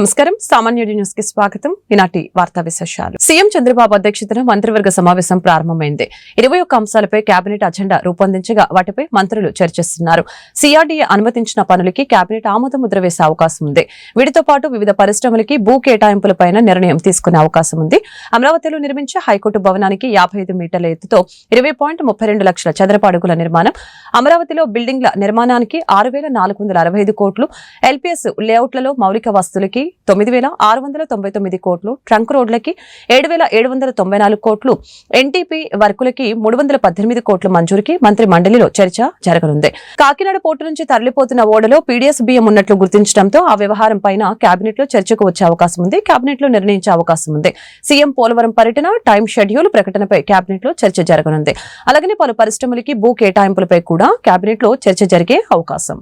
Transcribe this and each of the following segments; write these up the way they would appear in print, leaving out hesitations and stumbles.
నమస్కారం సామాన్య న్యూస్ కి స్వాగతం. ఈనాటి వార్తా విశేషాలు. సీఎం చంద్రబాబు అధ్యక్షతన మంత్రివర్గ సమావేశం ప్రారంభమైంది. 21 అంశాలపై కేబినెట్ అజెండా రూపొందించగా వాటిపై మంత్రులు చర్చిస్తున్నారు. సిఆర్డీఏ అనుమతించిన పనులకి కేబినెట్ ఆమోద ముద్ర వేసే అవకాశం ఉంది. వీటితో పాటు వివిధ పరిశ్రమలకి భూ కేటాయింపులపై నిర్ణయం తీసుకునే అవకాశం ఉంది. అమరావతిలో నిర్మించే హైకోర్టు భవనానికి 55 మీటర్ల ఎత్తుతో 20.32 లక్షల చదరపు అడుగుల నిర్మాణం, అమరావతిలో బిల్డింగ్ల నిర్మాణానికి 6,465 కోట్లు, ఎల్పీఎస్ లేఅవుట్లలో మౌలిక వస్తువులకి 9,699 కోట్లు, ట్రంక్ రోడ్లకి 7,794 కోట్లు, ఎన్టీపీ వర్కులకి 318 కోట్ల మంజూరుకి మంత్రి మండలిలో చర్చ జరగనుంది. కాకినాడ పోర్టు నుంచి తరలిపోతున్న ఓడలో పీడీఎస్ బియ్యం ఉన్నట్లు గుర్తించడంతో ఆ వ్యవహారం పైన కేబినెట్ లో చర్చకు వచ్చే అవకాశం ఉంది. కేబినెట్ లో నిర్ణయించే అవకాశం ఉంది. సీఎం పోలవరం పర్యటన టైం షెడ్యూల్ ప్రకటనపై కేబినెట్ లో చర్చ జరగనుంది. అలాగే పలు పరిశ్రమలకి భూ కేటాయింపులపై కూడా కేబినెట్ లో చర్చ జరిగే అవకాశం.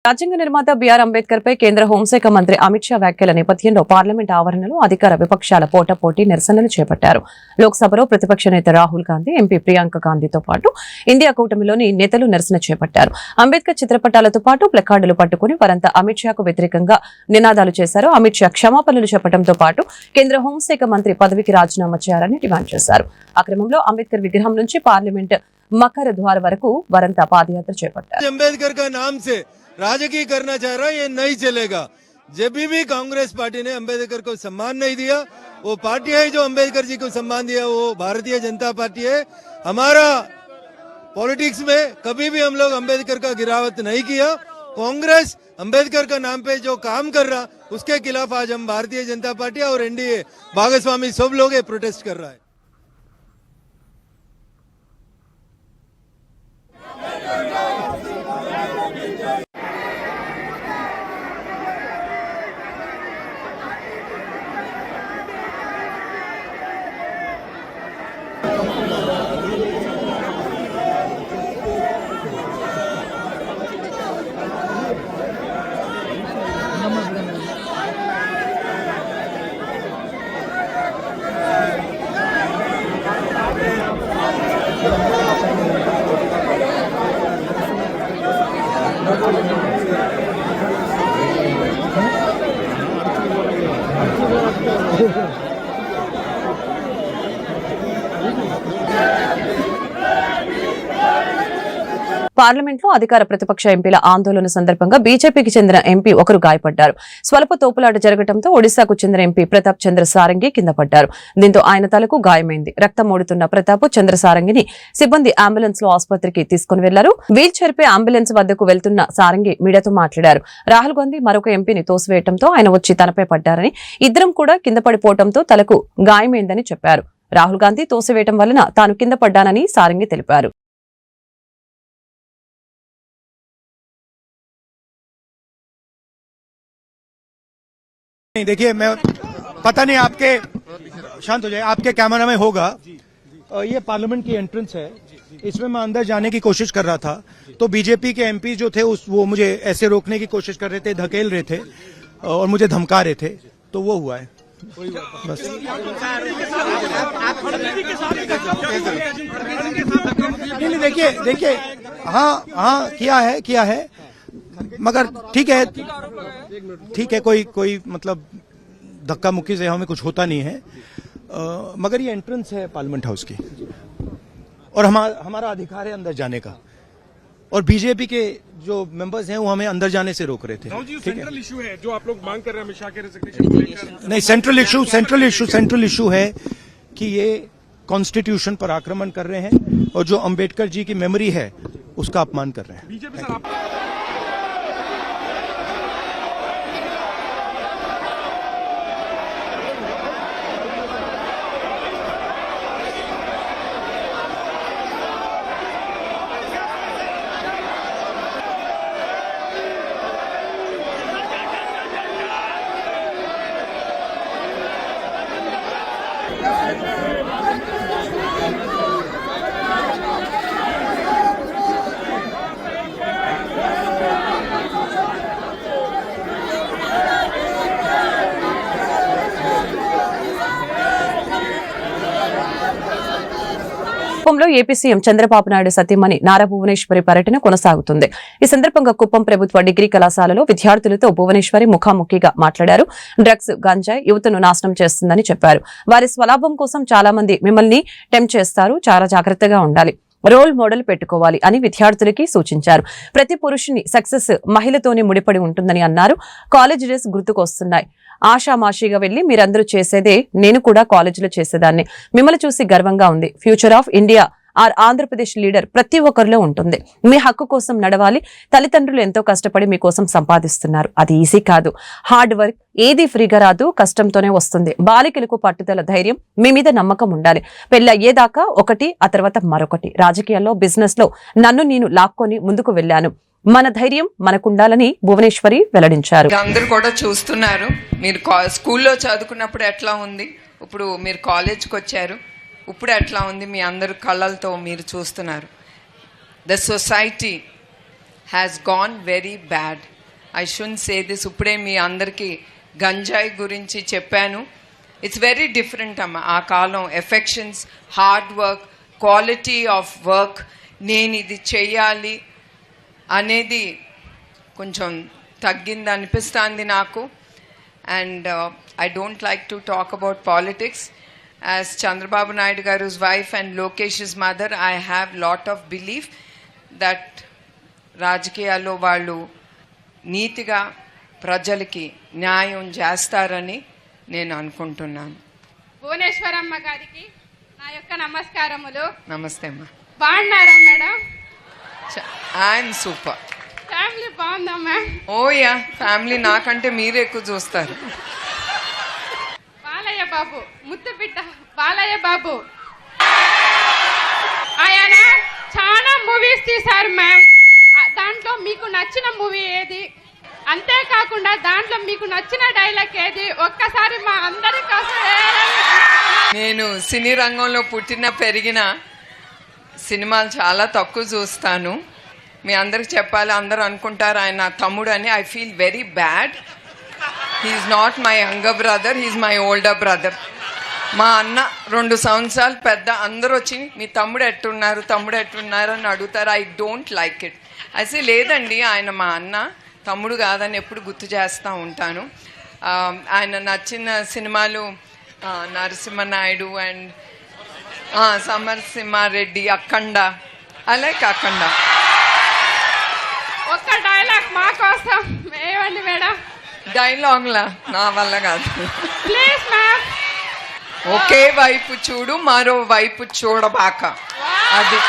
రాజ్యాంగ నిర్మాత బీఆర్ అంబేద్కర్ పై కేంద్ర హోంశాఖ మంత్రి అమిత్ షా వ్యాఖ్యల నేపథ్యంలో పార్లమెంట్ ఆవరణలో అధికార విపక్షాల పోటాపోటీ నిరసనలు చేపట్టారు. లోక్సభలో ప్రతిపక్ష నేత రాహుల్ గాంధీ, ఎంపీ ప్రియాంక గాంధీతో పాటు ఇండియా కూటమిలోని నేతలు నిరసన చేపట్టారు. అంబేద్కర్ చిత్రపటాలతో పాటు ప్లకార్డులు పట్టుకుని వారంతా అమిత్ షాకు వ్యతిరేకంగా నినాదాలు చేశారు. అమిత్ షా క్షమాపణలు చెప్పడంతో పాటు కేంద్ర హోంశాఖ మంత్రి పదవికి రాజీనామా చేయాలని డిమాండ్ చేశారు. ఆ క్రమంలో అంబేద్కర్ విగ్రహం నుంచి పార్లమెంట్ మకర ద్వార్ వరకు వారంతా పాదయాత్ర చేపట్టారు. राजकीय करना चाह रहा है, ये नहीं चलेगा। जब भी कांग्रेस पार्टी ने अंबेडकर को सम्मान नहीं दिया, वो पार्टी है जो अंबेडकर जी को सम्मान दिया, वो भारतीय जनता पार्टी है। हमारा पॉलिटिक्स में कभी भी हम लोग अंबेडकर का गिरावट नहीं किया। कांग्रेस अंबेडकर का नाम पे जो काम कर रहा, उसके खिलाफ आज हम भारतीय जनता पार्टी और एनडीए भागस्वामी सब लोग प्रोटेस्ट कर रहा है। పార్లమెంట్ లో అధికార ప్రతిపక్ష ఎంపీల ఆందోళన సందర్భంగా బీజేపీకి చెందిన ఎంపీ ఒకరు గాయపడ్డారు. స్వల్ప తోపులాట జరగడంతో ఒడిశాకు చెందిన ఎంపీ ప్రతాప్ చంద్ర సారంగి కింద పడ్డారు. దీంతో ఆయన తలకు గాయమైంది. రక్తం ఓడుతున్న ప్రతాప్ చంద్ర సారంగిని సిబ్బంది అంబులెన్స్ లో ఆసుపత్రికి తీసుకుని వెళ్లారు. వీల్ చైర్ పై అంబులెన్స్ వద్దకు వెళ్తున్న సారంగి మీడియాతో మాట్లాడారు. రాహుల్ గాంధీ మరొక ఎంపీని తోసివేయడంతో ఆయన వచ్చి తనపై పడ్డారని, ఇద్దరం కూడా కింద పడిపోవడంతో తలకు గాయమైందని చెప్పారు. రాహుల్ గాంధీ తోసివేయడం వలన తాను కింద పడ్డానని సారంగి తెలిపారు. देखिए, मैं पता नहीं आपके शांत हो जाए, आपके कैमरा में होगा। ये पार्लियामेंट की एंट्रेंस है, इसमें मैं अंदर जाने की कोशिश कर रहा था तो बीजेपी के एमपी जो थे वो मुझे ऐसे रोकने की कोशिश कर रहे थे, धकेल रहे थे और मुझे धमका रहे थे, तो वो हुआ है बस। नहीं, देखिए हाँ किया है मगर ठीक है कोई मतलब धक्का मुक्की से हमें कुछ होता नहीं है। मगर ये एंट्रेंस है पार्लियामेंट हाउस की और हमारा अधिकार है अंदर जाने का, और बीजेपी के जो मेंबर्स हैं वो हमें अंदर जाने से रोक रहे थे। सेंट्रल इशू है जो आप लोग मांग कर रहे हैं अमित शाह के रेजिग्नेशन को लेकर। नहीं, सेंट्रल इशू है कि ये कॉन्स्टिट्यूशन पर आक्रमण कर रहे हैं और जो अंबेडकर जी की मेमोरी है उसका अपमान कर रहे हैं। बीजेपी सर కుప్పంలో ఏపీ సీఎం చంద్రబాబు నాయుడు సతీమణి నారా భువనేశ్వరి పర్యటన కొనసాగుతుంది. ఈ సందర్భంగా కుప్పం ప్రభుత్వ డిగ్రీ కళాశాలలో విద్యార్థులతో భువనేశ్వరి ముఖాముఖిగా మాట్లాడారు. డ్రగ్స్, గంజాయి యువతను నాశనం చేస్తుందని చెప్పారు. వారి స్వలాభం కోసం చాలా మంది మిమ్మల్ని టెంప్ట్ చేస్తారు, చాలా జాగ్రత్తగా ఉండాలి, రోల్ మోడల్ పెట్టుకోవాలి అని విద్యార్థులకి సూచించారు. ప్రతి పురుషుని సక్సెస్ మహిళతోనే ముడిపడి ఉంటుందని అన్నారు. కాలేజ్ డేస్ గుర్తుకొస్తున్నాయి. ఆషామాషిగా వెళ్లి మీరందరూ చేసేదే నేను కూడా కాలేజీలో చేసేదాన్ని. మిమ్మల్ని చూసి గర్వంగా ఉంది. Future of India are Andhra Pradesh leader ప్రతి ఒక్కరిలో ఉంటుంది. మీ హక్కు కోసం నడవాలి. తల్లిదండ్రులు ఎంతో కష్టపడి మీకోసం సంపాదిస్తున్నారు. అది ఈజీ కాదు. హార్డ్ వర్క్ ఏది ఫ్రీగా రాదు, కష్టంతోనే వస్తుంది. బాలికలకు పట్టుదల, ధైర్యం, మీ మీద నమ్మకం ఉండాలి. పెళ్లి అయ్యేదాకా ఒకటి, ఆ తర్వాత మరొకటి. రాజకీయాల్లో, బిజినెస్ లో నన్ను నేను లాక్కొని ముందుకు వెళ్లాను. మన ధైర్యం మనకుండాలని భువనేశ్వరి వెల్లడించారు. అందరూ కూడా చూస్తున్నారు. మీరు స్కూల్లో చదువుకున్నప్పుడు ఎట్లా ఉంది, ఇప్పుడు మీరు కాలేజ్కి వచ్చారు, ఇప్పుడు ఎట్లా ఉంది, మీ అందరు కళ్ళలతో మీరు చూస్తున్నారు. The society has gone very bad. I should say this. ఇప్పుడే మీ అందరికీ గంజాయి గురించి చెప్పాను. ఇట్స్ వెరీ డిఫరెంట్ అమ్మ. ఆ కాలం affections, hard work, quality of work, నేను ఇది చెయ్యాలి అనేది కొంచెం తగ్గింది అనిపిస్తుంది నాకు. And I don't like to talk about politics. As Chandrababu Naidu Garu's wife and Lokesh's mother, I have lot of belief that రాజకీయాల్లో వాళ్ళు నీతిగా ప్రజలకి న్యాయం చేస్తారని నేను అనుకుంటున్నాను. భువనేశ్వరమ్మ గారికి నా యొక్క నమస్కారములు. నమస్తే అమ్మా. బాగున్నారా మేడం? I'm super. ఫ్యామిలీ బాగుందా మ్యామ్? ఓ యా, ఫ్యామిలీ నాకంటే మీరే ఎక్కువ చూస్తారు. బాలయ్య బాబు, ముద్దు బిడ్డ బాలయ్య బాబు, ఆయన చాలా మూవీస్ తీశారు మ్యామ్. దాంట్లో మీకు నచ్చిన మూవీ ఏది? అంతేకాకుండా దాంట్లో మీకు నచ్చిన డైలాగ్ ఏది? ఒక్కసారి మా అందరి కోసం. నేను సినీ రంగంలో పుట్టిన పెరిగిన సినిమాలు చాలా తక్కువ చూస్తాను. మీ అందరికి చెప్పాలి, అందరూ అనుకుంటారు ఆయన నా తమ్ముడు అని. I feel very bad. He's not my younger brother, he's my older brother. మా అన్న 2 సంవత్సరాలు పెద్ద. అందరూ వచ్చి మీ తమ్ముడు ఎట్టున్నారు, తమ్ముడు ఎట్టున్నారు అని అడుగుతారు. I don't like it. అయితే లేదండి, ఆయన మా అన్న, తమ్ముడు కాదని ఎప్పుడు గుర్తు చేస్తూ ఉంటాను. ఆయన నచ్చిన సినిమాలు Narasimha Naidu and Samarasimha Reddy, Akhanda. I like Akhanda. ఒక్క డైలాగ్ మా కోసం ఏమండి మేడం? డైలాగ్లా నా వల్ల కాదు. Please ma'am. ఒకే వైపు చూడు, మరో వైపు చూడబాక. అది.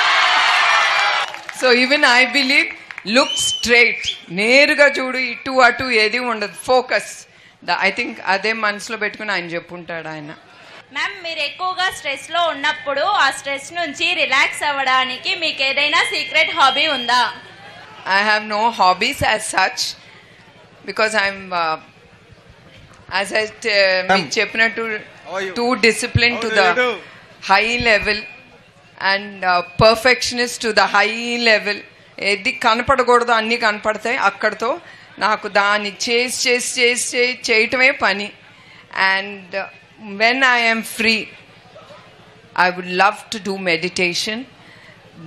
So even I believe look straight, నేరుగా చూడు, ఇటు అటు ఏది ఉండదు, ఫోకస్. ఐ థింక్ అదే మనసులో పెట్టుకుని ఆయన చెప్పుంటాడు ఆయన. మ్యామ్, మీరు ఎక్కువగా స్ట్రెస్లో ఉన్నప్పుడు ఆ స్ట్రెస్ నుంచి రిలాక్స్ అవ్వడానికి మీకు ఏదైనా సీక్రెట్ హాబీ ఉందా? I have no hobbies as such because I'm as I మీకు చెప్పినట్టు too disciplined to the high level and perfectionist to the high level. ఏది కనపడకూడదు అన్నీ కనపడతాయి. అక్కడితో నాకు దాన్ని చేయటమే పని. And when I am free, I would love to do meditation.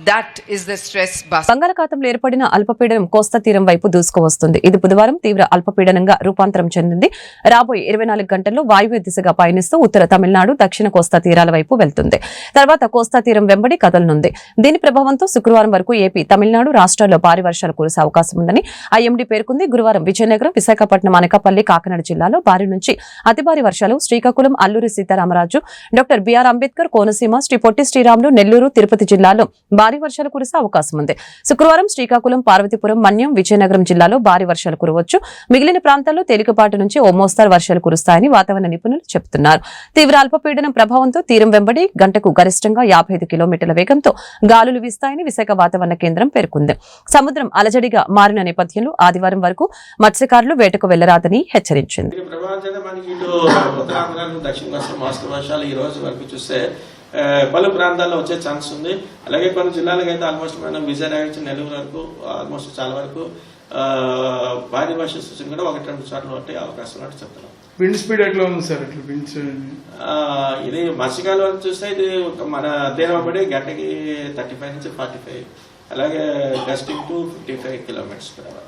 That is the stress bust. బంగాళాఖాతంలో ఏర్పడిన అల్పపీడనం కోస్తా తీరం వైపు దూసుకువస్తుంది. ఇది బుధవారం తీవ్ర అల్పపీడనంగా రూపాంతరం చెందింది. రాబోయే 24 గంటల్లో వాయువ్య దిశగా పయనిస్తూ ఉత్తర తమిళనాడు, దక్షిణ కోస్తా తీరాల వైపు వెళ్తుంది. తర్వాత కోస్తా తీరం వెంబడి కదలనుంది. దీని ప్రభావంతో శుక్రవారం వరకు ఏపీ, తమిళనాడు రాష్ట్రాల్లో భారీ వర్షాలు కురిసే అవకాశం ఉందని ఐఎండీ పేర్కొంది. గురువారం విజయనగరం, విశాఖపట్నం, అనకాపల్లి, కాకినాడ జిల్లాలో భారీ నుంచి అతి భారీ వర్షాలు, శ్రీకాకుళం, అల్లూరి సీతారామరాజు, డాక్టర్ బిఆర్ అంబేద్కర్ కోనసీమ, శ్రీ పొట్టి శ్రీరాములు, నెల్లూరు, తిరుపతి జిల్లాలో భారీ వర్షాలు కురిసే అవకాశం ఉంది. శుక్రవారం శ్రీకాకుళం, పార్వతీపురం, మన్యం, విజయనగరం జిల్లాలో భారీ వర్షాలు కురవచ్చు. మిగిలిన ప్రాంతాల్లో తేలికపాటి నుంచి ఓ మోస్తారు వర్షాలు కురుస్తాయని వాతావరణ నిపుణులు చెబుతున్నారు. తీవ్ర అల్పపీడనం ప్రభావంతో తీరం వెంబడి గంటకు గరిష్టంగా 55 కిలోమీటర్ల వేగంతో గాలులు వీస్తాయని విశాఖ వాతావరణ కేంద్రం పేర్కొంది. సముద్రం అలజడిగా మారిన నేపథ్యంలో ఆదివారం వరకు మత్స్యకారులు వేటకు వెళ్లరాదని హెచ్చరించింది. పలు ప్రాంతాల్లో వచ్చే ఛాన్స్ ఉంది. అలాగే కొన్ని జిల్లాలకు అయితే ఆల్మోస్ట్ మనం విజయనగరం నుంచి నెల్లూరు వరకు ఆల్మోస్ట్ చాలా వరకు భారీ వర్షం సూచన కూడా 1-2 చోట్ల పట్టే అవకాశం ఉన్నట్టు చెప్తున్నాం. విండ్ స్పీడ్ ఎట్లా ఉంది సార్? ఇది మత్స్యకాలం వరకు చూస్తే ఇది మన దేవబడి గంటకి 35 నుంచి 45, అలాగే gusting to 55 kilometres per hour.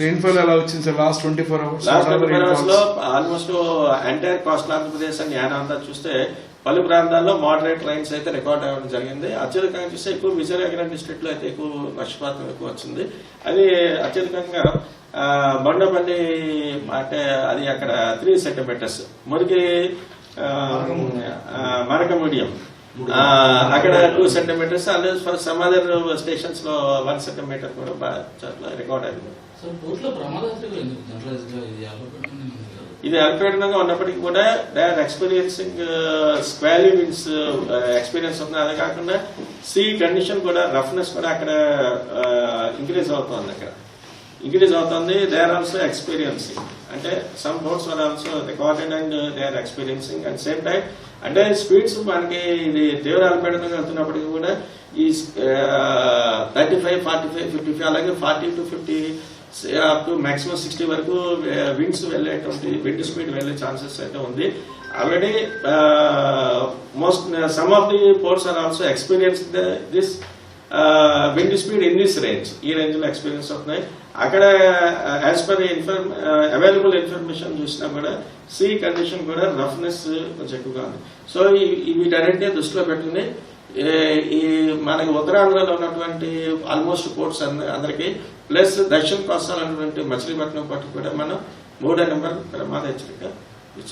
Rainfall ఎలా వచ్చింది sir last 24 hours? Last 24 hours లో almost entire coastal Andhra Pradesh and Yanam అంతా చూస్తే పలు ప్రాంతాల్లో మోడరేట్ రైన్స్ అయితే రికార్డ్ అవ్వడం జరిగింది. అత్యధికంగా చూస్తే ఎక్కువ విజయనగరం డిస్ట్రిక్ట్ లో అయితే ఎక్కువ వర్షపాతం ఎక్కువ వచ్చింది. అది అత్యధికంగా బండపల్లి అంటే అది అక్కడ 3 సెంటీమీటర్స్, మురికి మరకముడియం అక్కడ 2 సెంటీమీటర్స్, అలాగే సమ్ అదర్ స్టేషన్స్ లో 1 సెంటీమీటర్ కూడా రికార్డ్ అయింది. ఇది అల్పపీడనంగా ఉన్నప్పటికీ కూడా they are experiencing squally winds experience అవుతుంది. అదే కాకుండా సీ కండిషన్ కూడా రఫ్నెస్ కూడా అక్కడ ఇంక్రీజ్ అవుతుంది. దే ఆర్ ఆల్సో ఎక్స్పీరియన్సింగ్, అంటే some boats are also recorded and they are experiencing at same time. అంటే స్పీడ్స్ మనకి ఇది తీవ్ర అల్పపీడనంగా వెళ్తున్నప్పటికీ కూడా ఈ 35, 45, 55 అలాగే 40 to 50 అప్ టు మాక్సిమం 60 వరకు విండ్స్ వెళ్ళేటువంటి విండ్ స్పీడ్ వెళ్లే ఛాన్సెస్ అయితే ఉంది. Already some of the ports are also experience this wind speed in this range, ఈ రేంజ్ లో ఎక్స్పీరియన్స్ అవుతున్నాయి. అక్కడ యాజ్ పర్ అవైలబుల్ ఇన్ఫర్మేషన్ చూసినా కూడా సీ కండిషన్ కూడా రఫ్నెస్ కొంచెం ఎక్కువగా ఉంది. సో వీటన్నింటినీ దృష్టిలో పెట్టుకుని ఈ మనకి ఉత్తరాంధ్రలో ఉన్నటువంటి ఆల్మోస్ట్ పోర్ట్స్ అందరికీ ప్లస్ దక్షిణ కోస్తాలో ఉన్నటువంటి మచిలీపట్నం పోర్టు కూడా మనం 3వ నెంబర్ ప్రమాద హెచ్చరిక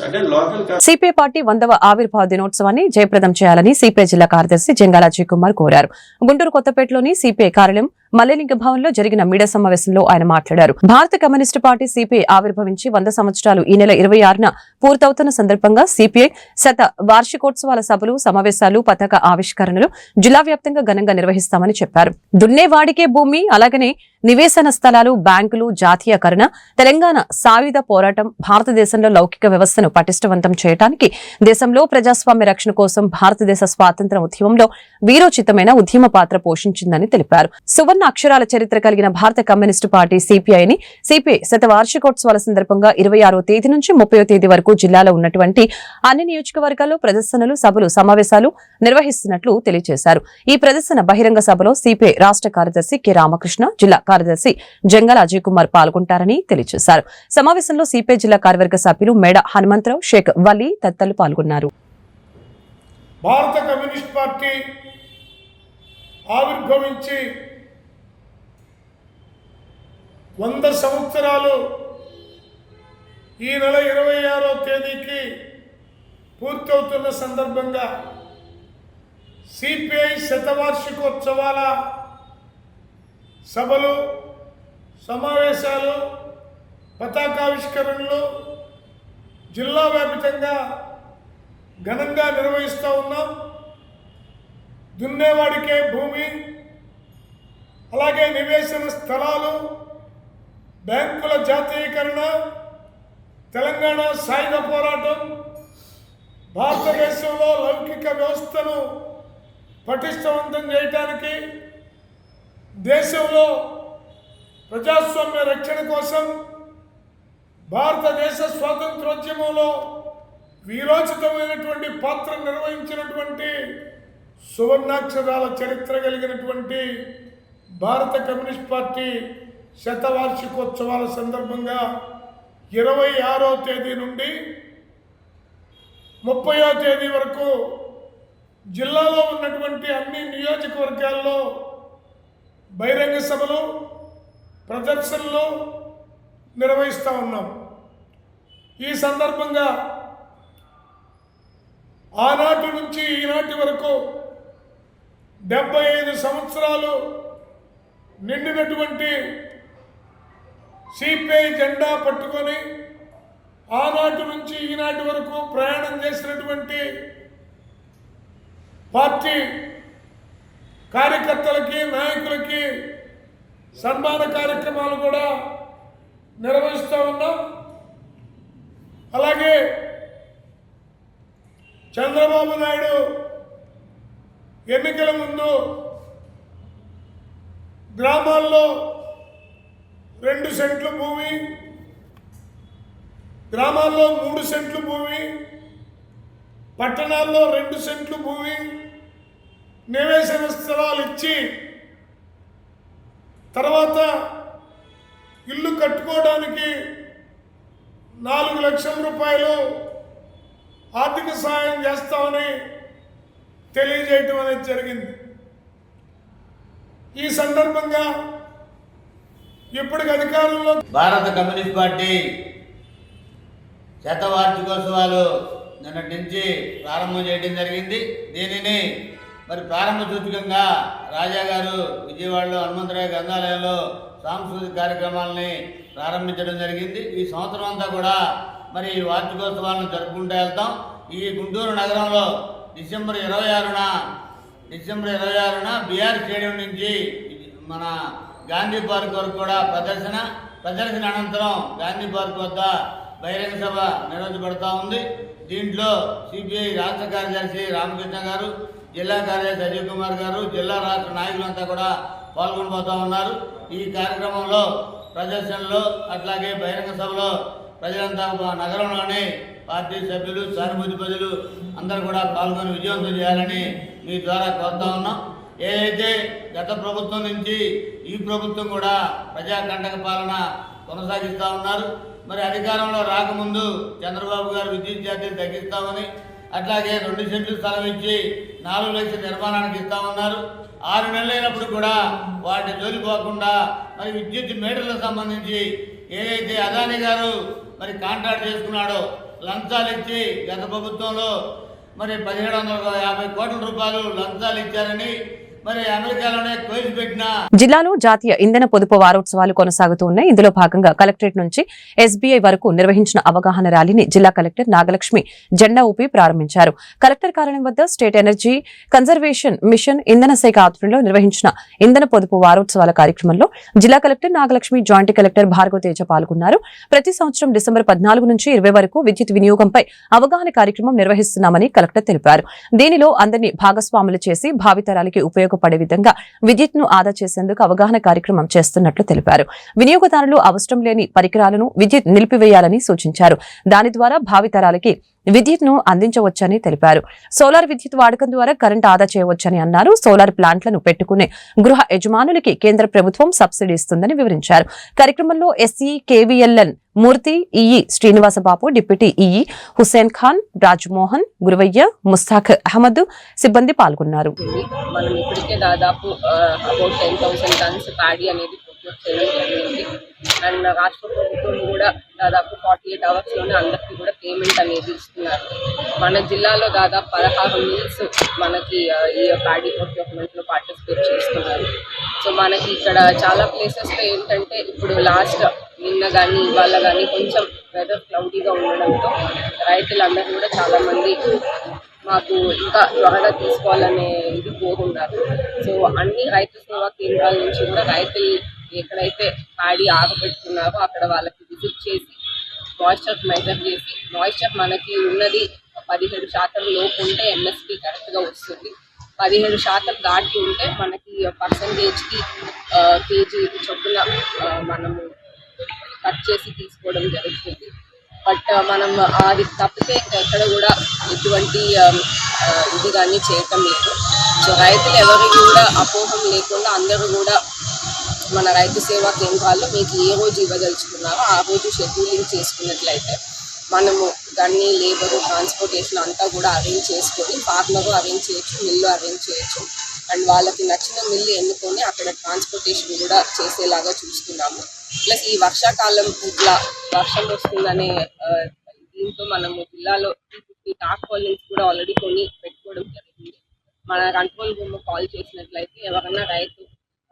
అంటే లోకల్. సిపిఐ పార్టీ 100వ ఆవిర్భావ దినోత్సవాన్ని జయప్రదం చేయాలని సిపిఐ జిల్లా కార్యదర్శి జంగాల అజయ్ కుమార్ కోరారు. గుంటూరు కొత్తపేటలోని సిపిఐ కార్యాలయం మల్లెలింగ భవన్ లో జరిగిన మీడియా సమావేశంలో ఆయన మాట్లాడారు. భారత కమ్యూనిస్టు పార్టీ సిపిఐ ఆవిర్భవించి 100 సంవత్సరాలు ఈ నెల 26న పూర్తవుతున్న సందర్భంగా సిపిఐ శత వార్షికోత్సవాల సభలు, సమావేశాలు, పతాక ఆవిష్కరణలు జిల్లా వ్యాప్తంగా ఘనంగా నిర్వహిస్తామని చెప్పారు. దున్నేవాడికే భూమి, అలాగనే నివేశన స్థలాలు, బ్యాంకులు, జాతీయకరణ, తెలంగాణ సాయుధ పోరాటం, భారతదేశంలో లౌకిక వ్యవస్థను పటిష్టవంతం చేయడానికి, దేశంలో ప్రజాస్వామ్య రక్షణ కోసం భారతదేశ స్వాతంత్ర ఉద్యమంలో వీరోచితమైన ఉద్యమ పాత్ర పోషించిందని తెలిపారు. సువర్ణ అక్షరాల చరిత్ర కలిగిన భారత కమ్యూనిస్టు పార్టీ సిపిఐని సిపిఐ శత వార్షికోత్సవాల సందర్భంగా 26వ తేదీ నుంచి 30వ తేదీ వరకు జిల్లాలో ఉన్నటువంటి అన్ని నియోజకవర్గాల్లో ప్రదర్శనలు, సభలు, సమావేశాలు నిర్వహిస్తున్నట్లు తెలియజేశారు. ఈ ప్రదర్శన బహిరంగ సభలో సిపిఐ రాష్ట్ర కార్యదర్శి కె రామకృష్ణ, జిల్లా కార్యదర్శి జంగాల అజయ్ కుమార్ పాల్గొంటారని తెలియజేశారు. సమావేశంలో సిపిఐ జిల్లా కార్యవర్గ సభ్యులు మేడ హనుమంతరావు, షేక్ వలీ తదితరులు పాల్గొన్నారు. భారత కమ్యూనిస్ట్ పార్టీ ఆవిర్భవించి 100 సంవత్సరాలు ఈ నెల 26వ తేదీకి పూర్తవుతున్న సందర్భంగా సిపిఐ శతవార్షికోత్సవాల సభలు, సమావేశాలు, పతాకావిష్కరణలు జిల్లా వ్యాప్తంగా ఘనంగా నిర్వహిస్తూ ఉన్నాం. దున్నేవాడికే భూమి, అలాగే నివేశన స్థలాలు, బ్యాంకుల జాతీయకరణ, తెలంగాణ సాయుధ పోరాటం, భారతదేశంలో లౌకిక వ్యవస్థను పటిష్టవంతం చేయడానికి, దేశంలో ప్రజాస్వామ్య రక్షణ కోసం, భారతదేశ స్వాతంత్రోద్యమంలో వీరోచితమైనటువంటి పాత్ర నిర్వహించినటువంటి సువర్ణాక్షరాల చరిత్ర కలిగినటువంటి భారత కమ్యూనిస్ట్ పార్టీ శతవార్షికోత్సవాల సందర్భంగా 26వ తేదీ నుండి 30వ తేదీ వరకు జిల్లాలో ఉన్నటువంటి అన్ని నియోజకవర్గాల్లో బహిరంగ సభలు, ప్రదర్శనలు నిర్వహిస్తూ ఉన్నాం. ఈ సందర్భంగా ఆనాటి నుంచి ఈనాటి వరకు 75 సంవత్సరాలు నిండినటువంటి సిపిఐ జెండా పట్టుకొని ఆనాటి నుంచి ఈనాటి వరకు ప్రయాణం చేసినటువంటి పార్టీ కార్యకర్తలకి, నాయకులకి సన్మాన కార్యక్రమాలు కూడా నిర్వహిస్తూ ఉన్నాం. అలాగే చంద్రబాబు నాయుడు ఎన్నికల ముందు గ్రామాల్లో 2 సెంట్లు భూమి, గ్రామాల్లో 3 సెంట్లు భూమి, పట్టణాల్లో 2 సెంట్లు భూమి నివేశన స్థలాలు ఇచ్చి తర్వాత ఇల్లు కట్టుకోవడానికి 4 లక్షల రూపాయలు ఆర్థిక సహాయం చేస్తామని తెలియజేయటం అనేది జరిగింది. ఈ సందర్భంగా ఇప్పటికి అధికారంలో భారత కమ్యూనిస్ట్ పార్టీ శతవార్షికోత్సవాలు నిన్నటి నుంచి ప్రారంభం చేయడం జరిగింది. దీనిని మరి ప్రారంభ సూచకంగా రాజా గారు విజయవాడలో హనుమంతరాయ గ్రంథాలయంలో సాంస్కృతిక కార్యక్రమాలని ప్రారంభించడం జరిగింది. ఈ సంవత్సరం అంతా కూడా మరి ఈ వార్షికోత్సవాలను జరుపుకుంటూ వెళ్తాం. ఈ గుంటూరు నగరంలో డిసెంబర్ 26న బీఆర్ స్టేడియం నుంచి మన గాంధీ పార్క్ వరకు కూడా ప్రదర్శన అనంతరం గాంధీ పార్క్ వద్ద బహిరంగ సభ నిర్వహించబడతా ఉంది. దీంట్లో సిపిఐ రాష్ట్ర కార్యదర్శి రామకృష్ణ గారు, జిల్లా కార్యదర్శి అజయ్ కుమార్ గారు, జిల్లా రాష్ట్ర నాయకులంతా కూడా పాల్గొనబోతూ ఉన్నారు. ఈ కార్యక్రమంలో ప్రదర్శనలో అట్లాగే బహిరంగ సభలో ప్రజలంతా నగరంలోని పార్టీ సభ్యులు, సానుభూతి ప్రజలు అందరూ కూడా పాల్గొని విజయవంతం చేయాలని మీ ద్వారా కోరుతా ఉన్నాం. ఏదైతే గత ప్రభుత్వం నుంచి ఈ ప్రభుత్వం కూడా ప్రజాకంటక పాలన కొనసాగిస్తూ ఉన్నారు. మరి అధికారంలో రాకముందు చంద్రబాబు గారు విద్యుత్ ఛార్జీలు తగ్గిస్తామని, అట్లాగే 2 సెంట్లు స్థలం ఇచ్చి 4 లక్షల నిర్మాణానికి ఇస్తామన్నారు. 6 నెలలైనప్పుడు కూడా వాటి జోలిపోకుండా మరి విద్యుత్ మీటర్లకు సంబంధించి ఏదైతే అదానీ గారు మరి కాంట్రాక్ట్ చేసుకున్నాడో లంచాలు ఇచ్చి గత ప్రభుత్వంలో మరి 1750 కోట్ల రూపాయలు లంచాలు ఇచ్చారని మరి అమెరికాలోనే కేసు పెట్టిన జిల్లాలో జాతీయ ఇంధన పొదుపు వారోత్సవాలు కొనసాగుతూ ఉన్నాయి. ఇందులో భాగంగా కలెక్టరేట్ నుంచి ఎస్బీఐ వరకు నిర్వహించిన అవగాహన ర్యాలీని జిల్లా కలెక్టర్ నాగలక్ష్మి జెండా ఊపి ప్రారంభించారు. కలెక్టర్ కార్యాలయం వద్ద స్టేట్ ఎనర్జీ కన్జర్వేషన్ మిషన్ ఇంధన శాఖ ఆధ్వర్యంలో నిర్వహించిన ఇంధన పొదుపు వారోత్సవాల కార్యక్రమంలో జిల్లా collector Nagalakshmi, joint collector Bhargava Teja పాల్గొన్నారు. ప్రతి సంవత్సరం డిసెంబర్ 14 నుంచి 20 వరకు విద్యుత్ వినియోగంపై అవగాహన కార్యక్రమం నిర్వహిస్తున్నామని కలెక్టర్ తెలిపారు. దీనిలో అందరినీ భాగస్వాములు చేసి భావితరాలకి ఉపయోగపడే విధంగా విద్యుత్ ను ఆదా చేసేందుకు అవగాహన కార్యక్రమం చేస్తున్నట్లు తెలిపారు. వినియోగదారులు అవసరం లేని పరికరాలను విద్యుత్ నిలిపివేయాలని సూచించారు. దాని ద్వారా భావితరాలకి విద్యుత్ ను అందించవచ్చని తెలిపారు. సోలార్ విద్యుత్ వాడకం ద్వారా కరెంట్ ఆదా చేయవచ్చని అన్నారు. సోలార్ ప్లాంట్లను పెట్టుకునే గృహ యజమానులకి కేంద్ర ప్రభుత్వం సబ్సిడీ ఇస్తుందని వివరించారు. కార్యక్రమంలో SE KVLN Murthy, EE Srinivasababu, deputy EE Hussain Khan, Rajmohan, Guruvayya, Mushtaq Ahmed సిబ్బంది పాల్గొన్నారు. మనం ఇప్పటికే దాదాపు అబౌట్ 10,000 టన్స్ ప్యాడీ అనేది ప్రొక్యూర్ చేయడం జరిగింది. అండ్ రాష్ట్ర ప్రభుత్వం కూడా దాదాపు 48 అవర్స్లోనే అందరికీ కూడా పేమెంట్ అనేది ఇస్తున్నారు. మన జిల్లాలో దాదాపు 16 మిల్స్ మనకి ఈ ప్యాడీ ప్రొక్యూర్మెంట్లో పార్టిసిపేట్ చేస్తున్నారు. సో మనకి ఇక్కడ చాలా ప్లేసెస్లో ఏంటంటే ఇప్పుడు లాస్ట్ నిన్న కానీ ఇవాళ కానీ కొంచెం వెదర్ క్లౌడీగా ఉండడంతో రైతులందరూ కూడా చాలామంది మాకు ఇంకా త్వరగా తీసుకోవాలనే ఇది కోరుకున్నారు. సో అన్ని రైతు సేవా కేంద్రాల నుంచి కూడా రైతులు ఎక్కడైతే ప్యాడీ ఆగబెట్టుకున్నారో అక్కడ వాళ్ళకి విజిట్ చేసి మాయిశ్చర్ మెజర్ చేసి, మాయిశ్చర్ మనకి ఉన్నది 17% లోపు ఉంటే ఎంఎస్పీ కరెక్ట్గా వస్తుంది. 17% దాటి ఉంటే మనకి పర్సంటేజ్కి కేజీ చొప్పున మనము కట్ చేసి తీసుకోవడం జరుగుతుంది. బట్ మనం అది తప్పితే ఎక్కడ కూడా ఎటువంటి ఇది కానీ చేయటం లేదు. సో రైతులు ఎవరికి కూడా అపోహం లేకుండా అందరూ కూడా మన రైతు సేవా కేంద్రాల్లో మీకు ఏ రోజు ఇవ్వదలుచుకున్నారో ఆ రోజు షెడ్యూలింగ్ చేసుకున్నట్లయితే మనము గన్ని, లేబరు, ట్రాన్స్పోర్టేషన్ అంతా కూడా అరేంజ్ చేసుకొని ఫార్మరు అరేంజ్ చేయొచ్చు, మిల్లు అరేంజ్ చేయొచ్చు. అండ్ వాళ్ళకి నచ్చిన మిల్లు ఎన్నుకొని అక్కడ ట్రాన్స్పోర్టేషన్ కూడా చేసేలాగా చూస్తున్నాము. ప్లస్ ఈ వర్షాకాలం ఇట్లా వర్షం వస్తుందనే దీంతో మనము జిల్లాలో 350 టార్పాలిన్స్ కూడా ఆల్రెడీ కొని పెట్టుకోవడం జరిగింది. మన కంట్రోల్ రూమ్ కాల్ చేసినట్లయితే ఎవరైనా రైతు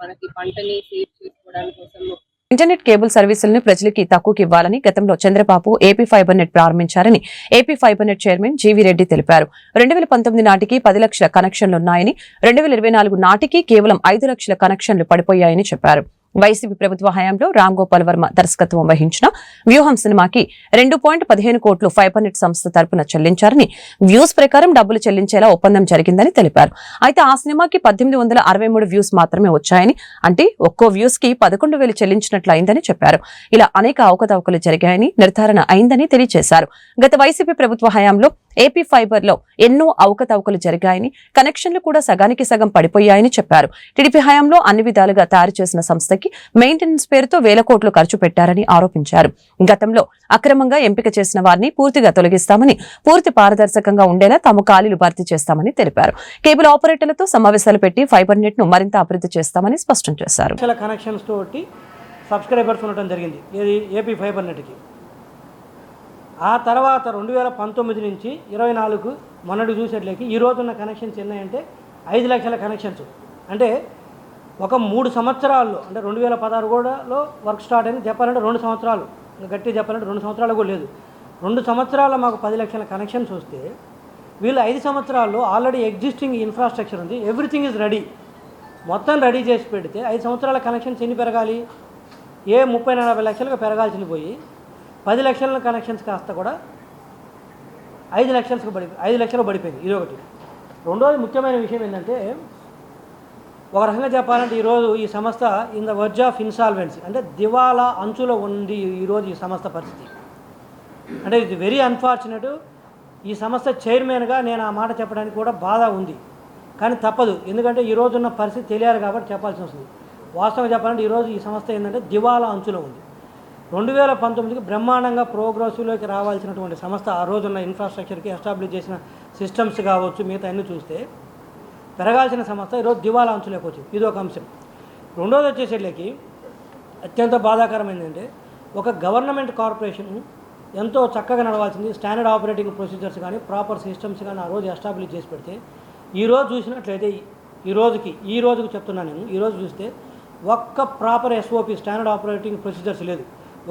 మనకి పంటని సేవ్ చేసుకోవడానికి కోసం ఇంటర్నెట్ కేబుల్ సర్వీసులను ప్రజలకి తక్కువకి ఇవ్వాలని గతంలో చంద్రబాబు ఏపీ ఫైబర్ నెట్ ప్రారంభించారని AP fibre net chairman GV Reddy తెలిపారు. 2019 నాటికి 10 లక్షల కనెక్షన్లున్నాయని, 2024 నాటికి కేవలం 5 లక్షల కనెక్షన్లు పడిపోయాయని చెప్పారు. వైసీపీ ప్రభుత్వ హయాంలో రామ్ గోపాల్ వర్మ దర్శకత్వం వహించిన వ్యూహం సినిమాకి 2.15 కోట్లు ఫైబర్నెట్ సంస్థ తరపున చెల్లించారని, వ్యూస్ ప్రకారం డబ్బులు చెల్లించేలా ఒప్పందం జరిగిందని తెలిపారు. అయితే ఆ సినిమాకి 1863 వ్యూస్ మాత్రమే వచ్చాయని, అంటే ఒక్కో వ్యూస్ కి 11,000 చెల్లించినట్లు అయిందని చెప్పారు. ఇలా అనేక అవకతవకలు జరిగాయని నిర్ధారణ అయిందని తెలియజేశారు. గత వైసీపీ ప్రభుత్వ హయాంలో ఏపీ ఫైబర్ లో ఎన్నో అవకతవకలు జరిగాయని, కనెక్షన్లు కూడా సగానికి సగం పడిపోయాయని చెప్పారు. టీడీపీ హయాంలో అన్ని విధాలుగా తయారు చేసిన సంస్థకి మెయింటెనెన్స్ పేరుతో వేల కోట్లు ఖర్చు పెట్టారని ఆరోపించారు. గతంలో అక్రమంగా ఎంపిక చేసిన వారిని పూర్తిగా తొలగిస్తామని, పూర్తి పారదర్శకంగా ఉండేలా తాము ఖాళీలు భర్తీ చేస్తామని తెలిపారు. కేబుల్ ఆపరేటర్లతో సమావేశాలు పెట్టి ఫైబర్ నెట్ ను మరింత అభివృద్ధి చేస్తామని స్పష్టం చేశారు. కనెక్షన్స్ తోటి సబ్స్క్రైబర్స్ ఉండటం జరిగింది ఏపీ ఫైబర్ నెట్కి. ఆ తర్వాత 2019 నుంచి 24 మొన్నటి చూసేట్లకి ఈ రోజున్న కనెక్షన్స్ ఎన్నాయంటే 5 లక్షల కనెక్షన్స్. అంటే ఒక 3 సంవత్సరాల్లో, అంటే 2016 కూడాలో వర్క్ స్టార్ట్ అయింది. చెప్పాలంటే 2 సంవత్సరాలు, గట్టి చెప్పాలంటే 2 సంవత్సరాలు కూడా లేదు. 2 సంవత్సరాల్లో మాకు 10 లక్షల కనెక్షన్స్ వస్తే, వీళ్ళు 5 సంవత్సరాల్లో ఆల్రెడీ ఎగ్జిస్టింగ్ ఇన్ఫ్రాస్ట్రక్చర్ ఉంది, ఎవ్రీథింగ్ ఈజ్ రెడీ, మొత్తం రెడీ చేసి పెడితే 5 సంవత్సరాల కనెక్షన్స్ ఎన్ని పెరగాలి? 30-40 లక్షలుగా పెరగాల్సింది పోయి 10 లక్షల కనెక్షన్స్ కాస్త కూడా 5 లక్షలు పడిపోయింది. ఇది ఒకటి. రెండోది ముఖ్యమైన విషయం ఏంటంటే, ఒక రకంగా చెప్పాలంటే ఈరోజు ఈ సంస్థ in the verge of insolvency, అంటే దివాలా అంచులో ఉంది ఈరోజు ఈ సంస్థ పరిస్థితి. అంటే ఇది వెరీ అన్ఫార్చునేట్. ఈ సంస్థ చైర్మన్గా నేను ఆ మాట చెప్పడానికి కూడా బాధ ఉంది, కానీ తప్పదు. ఎందుకంటే ఈరోజున్న పరిస్థితి తెలియాలి కాబట్టి చెప్పాల్సి వస్తుంది. వాస్తవంగా చెప్పాలంటే ఈరోజు ఈ సంస్థ ఏంటంటే దివాలా అంచులో ఉంది. 2019కి బ్రహ్మాండంగా ప్రోగ్రెసివ్లోకి రావాల్సినటువంటి సంస్థ, ఆ రోజున్న ఇన్ఫ్రాస్ట్రక్చర్కి ఎస్టాబ్లిష్ చేసిన సిస్టమ్స్ కావచ్చు, మిగతా అన్నీ చూస్తే పెరగాల్సిన సంస్థ ఈరోజు దివాలా అంచులోకి వచ్చింది. ఇది ఒక అంశం. రెండోది వచ్చేసరికి అత్యంత బాధాకరం ఏంటంటే, ఒక గవర్నమెంట్ కార్పొరేషన్ ఎంతో చక్కగా నడవాల్సింది, స్టాండర్డ్ ఆపరేటింగ్ ప్రొసీజర్స్ కానీ ప్రాపర్ సిస్టమ్స్ కానీ ఆ రోజు ఎస్టాబ్లిష్ చేసి పెడితే, ఈరోజు చూసినట్లయితే ఈ రోజుకి చెప్తున్నాను నేను, ఈరోజు చూస్తే ఒక్క proper SOP standard operating procedures లేదు,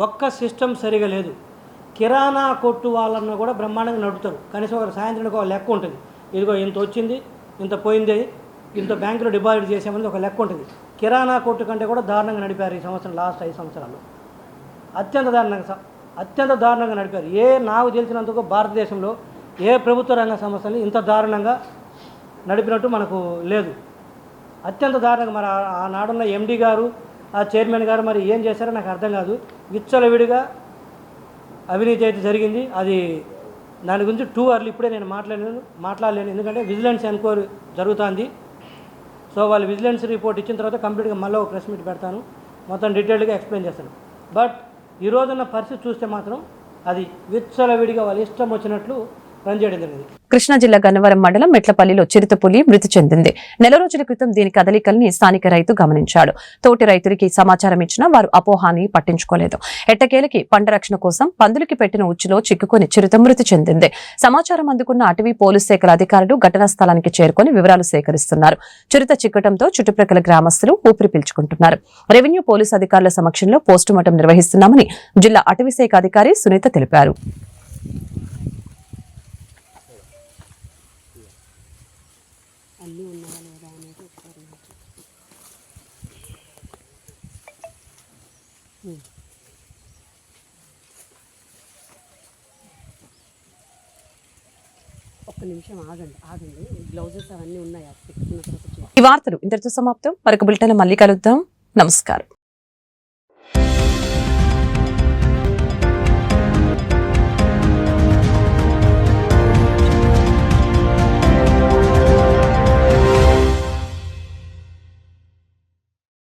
ఒక్క సిస్టమ్ సరిగా లేదు. కిరాణా కొట్టు వాళ్ళన్న కూడా బ్రహ్మాండంగా నడుపుతారు. కనీసం ఒక సాయంత్రానికి ఒక లెక్క ఉంటుంది, ఇదిగో ఇంత వచ్చింది, ఇంత పోయింది, ఇంత బ్యాంకులో డిపాజిట్ చేసామని ఒక లెక్క ఉంటుంది. కిరాణా కొట్టు కంటే కూడా దారుణంగా నడిపారు ఈ సంవత్సరం, లాస్ట్ 5 సంవత్సరాల్లో అత్యంత దారుణంగా నడిపారు. నాకు తెలిసినందుకు భారతదేశంలో ఏ ప్రభుత్వ రంగ సంస్థని ఇంత దారుణంగా నడిపినట్టు మనకు లేదు. అత్యంత దారుణంగా మరి ఆనాడున్న ఎండీ గారు, ఆ చైర్మన్ గారు మరి ఏం చేశారో నాకు అర్థం కాదు. విచ్చలవిడిగా అవినీతి అయితే జరిగింది. అది దాని గురించి టూ అర్లీ ఇప్పుడే నేను మాట్లాడలేను, ఎందుకంటే విజిలెన్స్ ఎన్క్వైరీ జరుగుతుంది. సో వాళ్ళు విజిలెన్స్ రిపోర్ట్ ఇచ్చిన తర్వాత కంప్లీట్గా మళ్ళీ ఒక ప్రెస్ మీట్ పెడతాను, మొత్తం డీటెయిల్డ్గా ఎక్స్ప్లెయిన్ చేస్తాను. బట్ ఈ రోజున్న పరిస్థితి చూస్తే మాత్రం అది విచ్చలవిడిగా వాళ్ళు ఇష్టం వచ్చినట్లు పనిచేయడం జరిగింది. కృష్ణా జిల్లా గన్నవరం మండలం మెట్లపల్లిలో చిరుతపులి మృతి చెందింది. నెల రోజుల క్రితం దీని కదలికల్ని స్థానిక రైతు గమనించాడు. తోటి రైతులకి సమాచారం ఇచ్చినా వారు అపోహాన్ని పట్టించుకోలేదు. ఎట్టకేలకి పంట రక్షణ కోసం పందులకి పెట్టిన ఉచ్చులో చిక్కుకొని చిరుత మృతి చెందింది. సమాచారం అందుకున్న అటవీ పోలీస్ శాఖల అధికారులు ఘటనా స్థలానికి చేరుకొని వివరాలు సేకరిస్తున్నారు. చిరుత చిక్కటంతో చుట్టుప్రక్కల గ్రామస్తులు ఊపిరి పీల్చుకుంటున్నారు. రెవెన్యూ పోలీసు అధికారుల సమక్షంలో పోస్టుమార్టం నిర్వహిస్తున్నామని జిల్లా అటవీ శాఖ అధికారి సునీత తెలిపారు. ఒక్క నిమిషం ఆగండి, గ్లౌజెస్ అవన్నీ ఉన్నాయి. ఈ వార్తలు ఇంతటితో సమాప్తం. మరొక బులెటిన్ మళ్ళీ కలుద్దాం. నమస్కారం.